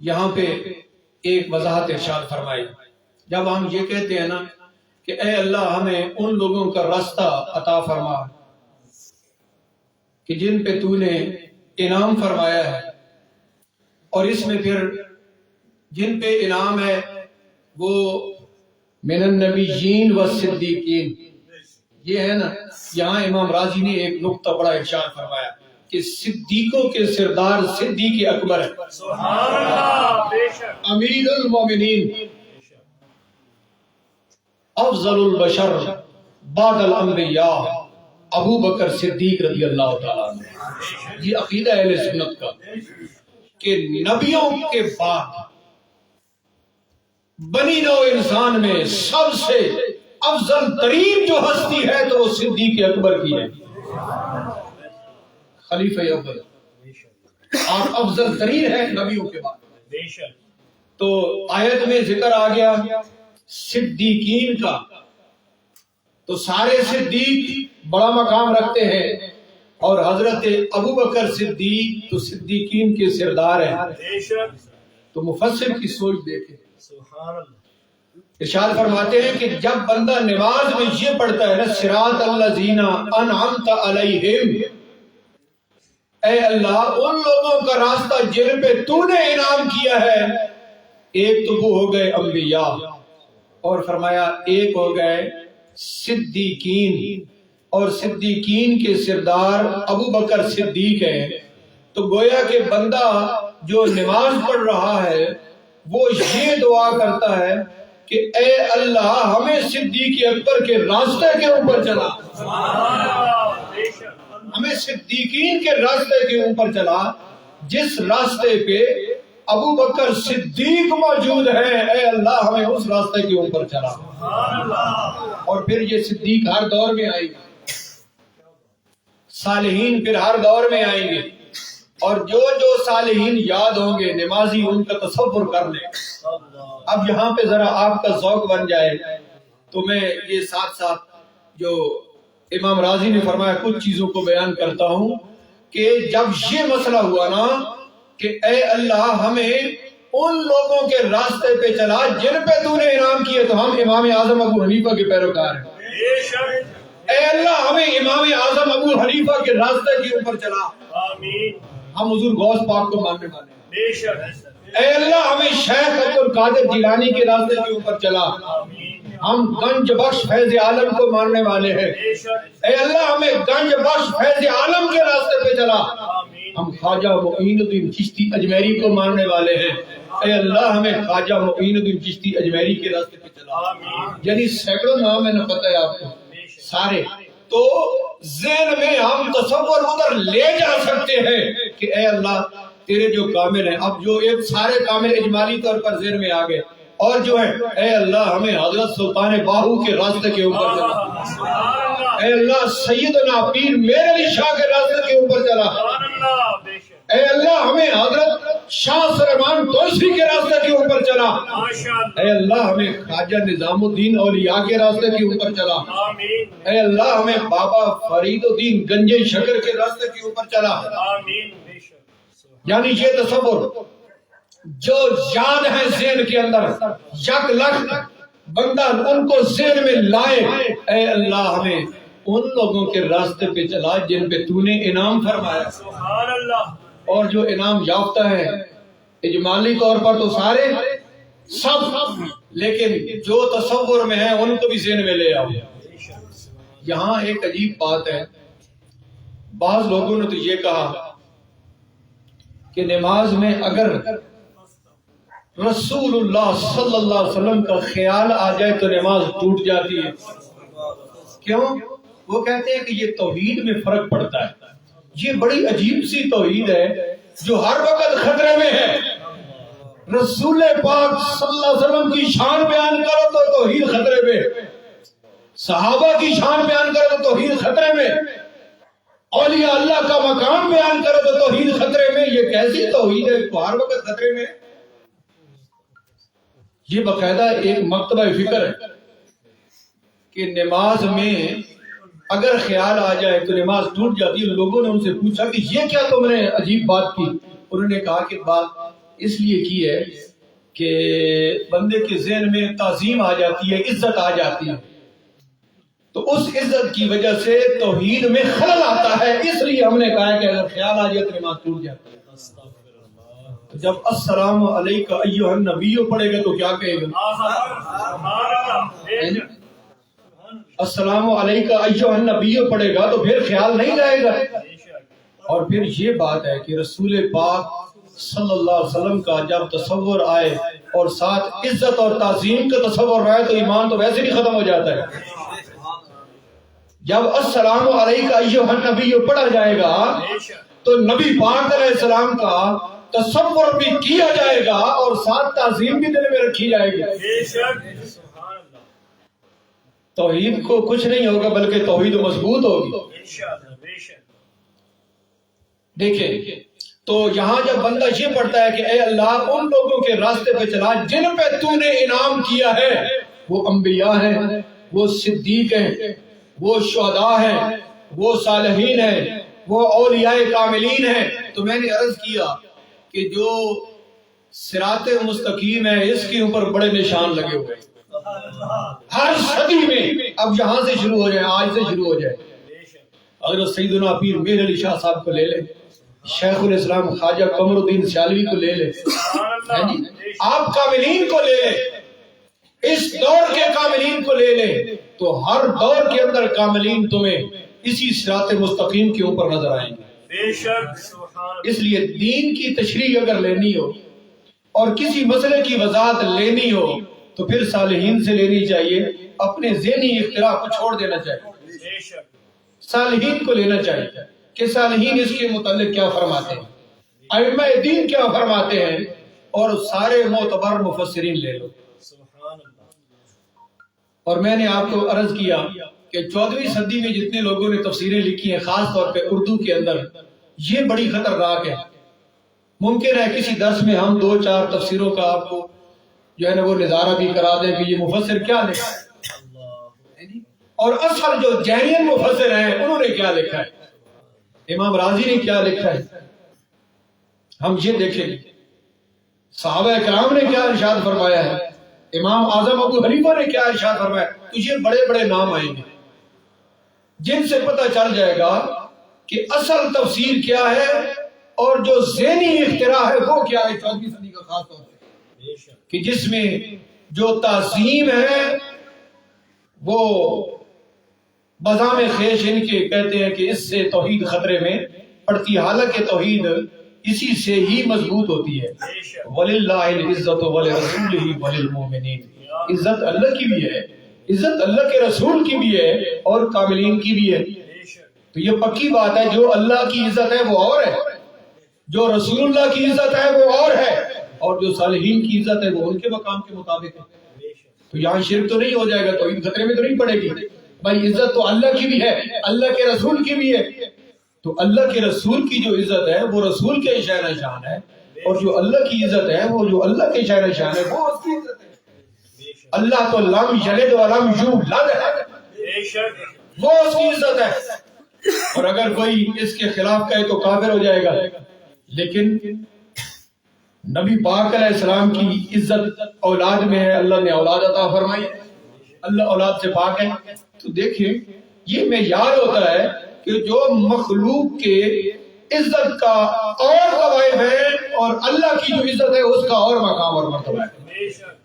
یہاں پہ ایک وضاحت ارشاد فرمائی. جب ہم یہ کہتے ہیں نا کہ اے اللہ ہمیں ان لوگوں کا راستہ عطا فرما کہ جن پہ تو نے انعام فرمایا ہے، اور اس میں پھر جن پہ انعام ہے وہ من النبیین والصدیقین، یہ ہے نا. یہاں امام راضی نے ایک نقطہ بڑا ارشاد فرمایا کہ صدیقوں کے سردار صدیق اکبر ہے، سبحان اللہ، بے شک امیر المومنین، افضل البشر بعد الانبیاء ابو بکر صدیق رضی اللہ تعالیٰ عنہ. یہ عقیدہ اہل سنت کا کہ نبیوں کے بعد بنی نوع انسان میں سب سے افضل ترین جو ہستی ہے تو وہ صدیق اکبر کی ہے، خلیفہ اول، اور افضل ترین ہے نبیوں کے بعد. بے شک. تو آیت میں ذکر آ گیا صدیقین کا، تو سارے صدیق بڑا مقام رکھتے ہیں، اور حضرت ابو بکر صدیق تو صدیقین کے سردار ہیں. بے شک. تو مفسر کی سوچ دیکھیں، سبحان اللہ. ارشاد فرماتے ہیں کہ جب بندہ نماز میں یہ پڑھتا ہے نا صراط الذین انعمت علیہم، اے اللہ ان لوگوں کا راستہ جن پہ تو نے انعام کیا ہے، ایک تو وہ ہو گئے انبیاء، اور فرمایا ایک ہو گئے صدیقین، اور صدیقین کے سردار ابو بکر صدیق ہیں. تو گویا کہ بندہ جو نماز پڑھ رہا ہے وہ یہ دعا کرتا ہے کہ اے اللہ ہمیں صدیق اکبر کے راستے کے اوپر چلا، سبحان اللہ، بے شک. ہمیں صدیقین کے راستے کے اوپر چلا جس راستے پہ ابو بکر صدیق موجود ہے، اے اللہ ہمیں اس راستے کے اوپر چلا. سبحان اللہ. اور پھر یہ صدیق ہر دور میں آئیں گے، صالحین پھر ہر دور میں آئیں گے، اور جو جو صالحین یاد ہوں گے نمازی ان کا تصور کر لیں. اب یہاں پہ ذرا آپ کا ذوق بن جائے تو میں یہ ساتھ ساتھ جو امام راضی نے فرمایا کچھ چیزوں کو بیان کرتا ہوں کہ جب یہ مسئلہ ہوا نا کہ اے اللہ ہمیں ان لوگوں کے راستے پہ چلا جن پہ تو نے انعام کیے، تو ہم امام اعظم ابو حنیفہ کے پیروکار ہیں. بے شک. اے اللہ ہمیں امام اعظم ابو حنیفہ کے راستے کے اوپر چلا، آمین. ہم حضور غوث پاک کو ماننے والے ہیں. بے شک. اے اللہ ہمیں شیخ عبد القادر جیلانی کے راستے کے اوپر چلا، آمین. ہم گنج بخش فیض عالم کو ماننے والے ہیں. بے شک. اے اللہ ہمیں گنج بخش فیض عالم کے راستے پہ چلا، آمین. ہم خواجہ معین الدین چشتی اجمیری کو ماننے والے ہیں. اے اللہ ہمیں خواجہ معین الدین چشتی اجمیری کے راستے پہ چلا. آمین. یعنی سینکڑوں نام ہے نا، پتہ ہے آپ کو سارے. تو ذہن میں ہم تصور ادھر لے جا سکتے ہیں کہ اے اللہ تیرے جو کامل ہیں، اب جو ایک سارے کامل اجمالی طور پر ذہن میں آ گئے، اور جو ہے اے اللہ ہمیں حضرت سلطان باہو کے راستے کے اوپر چلا، سبحان اللہ. اے اللہ سیدنا پیر میر علی شاہ کے راستے کے اوپر چلا، سبحان اللہ. بے شک. اے اللہ ہمیں حضرت شاہ سلیمان توسی کے راستے کے اوپر چلا، ماشاء اللہ. اے اللہ ہمیں خواجہ نظام الدین اولیاء کے راستے کے اوپر چلا، آمین. اے اللہ ہمیں بابا فرید الدین گنجے شکر کے راستے کے اوپر چلا. آمین. بے شک. یعنی یہ تصور جو یاد ہے ذہن کے اندر یک لکھ بندہ ان کو ذہن میں لائے، اے اللہ ہمیں ان لوگوں کے راستے پہ چلا جن پہ تو نے انعام فرمایا. سبحان اللہ. اور جو انعام یافتہ ہے اجمالی طور پر تو سارے سب، لیکن جو تصور میں ہے ان کو بھی ذہن میں لے آؤ. یہاں ایک عجیب بات ہے، بعض لوگوں نے تو یہ کہا کہ نماز میں اگر رسول اللہ صلی اللہ علیہ وسلم کا خیال آ جائے تو نماز ٹوٹ جاتی ہے. کیوں؟ وہ کہتے ہیں کہ یہ توحید میں فرق پڑتا ہے. یہ بڑی عجیب سی توحید ہے جو ہر وقت خطرے میں ہے. رسول پاک صلی اللہ علیہ وسلم کی شان بیان کرو تو توحید خطرے میں، صحابہ کی شان بیان کرو تو توحید خطرے میں، اولیاء اللہ کا مقام بیان کرو تو توحید خطرے میں. یہ کیسی توحید ہے جو ہر وقت خطرے میں؟ یہ باقاعدہ ایک مکتبہ فکر ہے کہ نماز میں اگر خیال آ جائے تو نماز ٹوٹ جاتی ہے. لوگوں نے ان سے پوچھا کہ یہ کیا تم نے عجیب بات کی؟ انہوں نے کہا کہ بات اس لیے کی ہے کہ بندے کے ذہن میں تعظیم آ جاتی ہے، عزت آ جاتی ہے، تو اس عزت کی وجہ سے توحید میں خلل آتا ہے۔ اس لیے ہم نے کہا کہ اگر خیال آ جائے تو نماز ٹوٹ جاتی ہے۔ تو جب السلام علیکہ ایھا النبی پڑھے گا تو کیا کہے گا؟ سبحان اللہ، بے شک، السلام علیکہ ایھا النبی پڑھے گا تو پھر خیال نہیں رہے گا۔ بے شک، اور پھر یہ بات ہے کہ رسول پاک صلی اللہ علیہ وسلم کا جب تصور آئے اور ساتھ عزت اور تعظیم کا تصور آئے تو ایمان تو ویسے بھی ختم ہو جاتا ہے۔ جب السلام علیکہ ایھا النبی پڑھا جائے گا بے شک، تو نبی پاک علیہ السلام کا تصور بھی کیا جائے گا اور ساتھ تعظیم بھی دل میں رکھی جائے گی۔ بے شک، سبحان اللہ، توحید کو کچھ نہیں ہوگا بلکہ توحید مضبوط ہوگی۔ انشاءاللہ، بے شک، دیکھیں تو یہاں جب بندہ یہ پڑھتا ہے کہ اے اللہ ان لوگوں کے راستے پہ چلا جن پہ تو نے انعام کیا ہے، وہ انبیاء ہیں، وہ صدیق ہیں، وہ شہداء ہیں، وہ صالحین ہیں، وہ اولیاء کاملین ہیں، تو میں نے عرض کیا کہ جو صراط مستقیم ہے اس کے اوپر بڑے نشان لگے ہوئے ہیں ہر صدی میں۔ اب یہاں سے شروع ہو جائے، آج سے شروع ہو جائے۔ بے شک، اگر سیدنا پیر میر علی شاہ صاحب کو لے لیں، شیخ الاسلام خواجہ قمر الدین سیالوی کو لے لیں، سبحان ہیں جی، اللہ، بے شک، آپ کاملین کو لے لیں، اس دور کے کاملین کو لے لیں، تو ہر دور کے اندر کاملین تمہیں اسی صراط مستقیم کے اوپر نظر آئیں گے۔ بے شک، سبحان اللہ، اس لیے دین کی تشریح اگر لینی ہو اور کسی مسئلے کی وضاحت لینی ہو تو پھر صالحین سے لینی چاہیے، اپنے ذہنی اختراع کو چھوڑ دینا چاہیے، بے شک، صالحین کو لینا چاہیے کہ صالحین اس کے متعلق کیا فرماتے ہیں، ائمہ دین کیا فرماتے ہیں، اور سارے معتبر مفسرین لے لو۔ سبحان اللہ، اور میں نے آپ کو عرض کیا کہ 14ویں صدی میں جتنے لوگوں نے تفسیریں لکھی ہیں خاص طور پہ اردو کے اندر، یہ بڑی خطرناک ہے۔ ممکن ہے کسی درس میں ہم 2-4 تفسیروں کا آپ کو جو ہے نا وہ نظارہ بھی کرا دیں کہ یہ مفسر کیا لکھا ہے، اور اصل جو جینین مفسر ہیں انہوں نے کیا لکھا ہے، امام راضی نے کیا لکھا ہے، ہم یہ دیکھیں گے۔ صحابہ کرام نے کیا ارشاد فرمایا ہے، امام اعظم ابو حنیفہ نے کیا ارشاد فرمایا، تو یہ بڑے بڑے نام آئیں گے جن سے پتہ چل جائے گا کہ اصل تفسیر کیا ہے اور جو ذہنی اختراع ہے وہ کیا ہے 14ویں صدی کا، خاص طور پہ بے شک، کہ جس میں جو تعظیم ہے وہ بزام خیش ان کے کہتے ہیں کہ اس سے توحید خطرے میں پڑتی، حالانکہ توحید اسی سے ہی مضبوط ہوتی ہے۔ بے شک، وَلِلَّهِ الْعِزَّةُ وَلِرَسُولِهِ وَلِلْمُؤْمِنِينَ، عزت اللہ کی بھی ہے، عزت اللہ کے رسول کی بھی ہے اور کاملین کی بھی ہے۔ بے شک، تو یہ پکی بات ہے، جو اللہ کی عزت ہے وہ اور ہے، جو رسول اللہ کی عزت ہے وہ اور ہے، اور جو صالحین کی عزت ہے وہ ان کے مقام کے مطابق ہے۔ بے شک، تو یہاں شرک تو نہیں ہو جائے گا، تو ان خطرے میں تو نہیں پڑے گی بھائی، عزت تو اللہ کی بھی ہے، اللہ کے رسول کی بھی ہے، تو اللہ کے رسول کی جو عزت ہے وہ رسول کے شأن شان ہے، اور جو اللہ کی عزت ہے وہ جو اللہ کے شأن شان ہے وہ اس کی عزت ہے۔ بے شک، اللہ تو لم یلد ولم یولد ہے، بے شک، وہ اس کی عزت ہے، اور اگر کوئی اس کے خلاف کہے تو کافر ہو جائے گا۔ لیکن نبی پاک علیہ السلام کی عزت اولاد میں ہے، اللہ نے اولاد عطا فرمائی، اللہ اولاد سے پاک ہے۔ تو دیکھیں یہ معیار ہوتا ہے کہ جو مخلوق کے عزت کا اور قواعد ہے اور اللہ کی جو عزت ہے اس کا اور مقام اور مرتبہ ہے۔ بے شک۔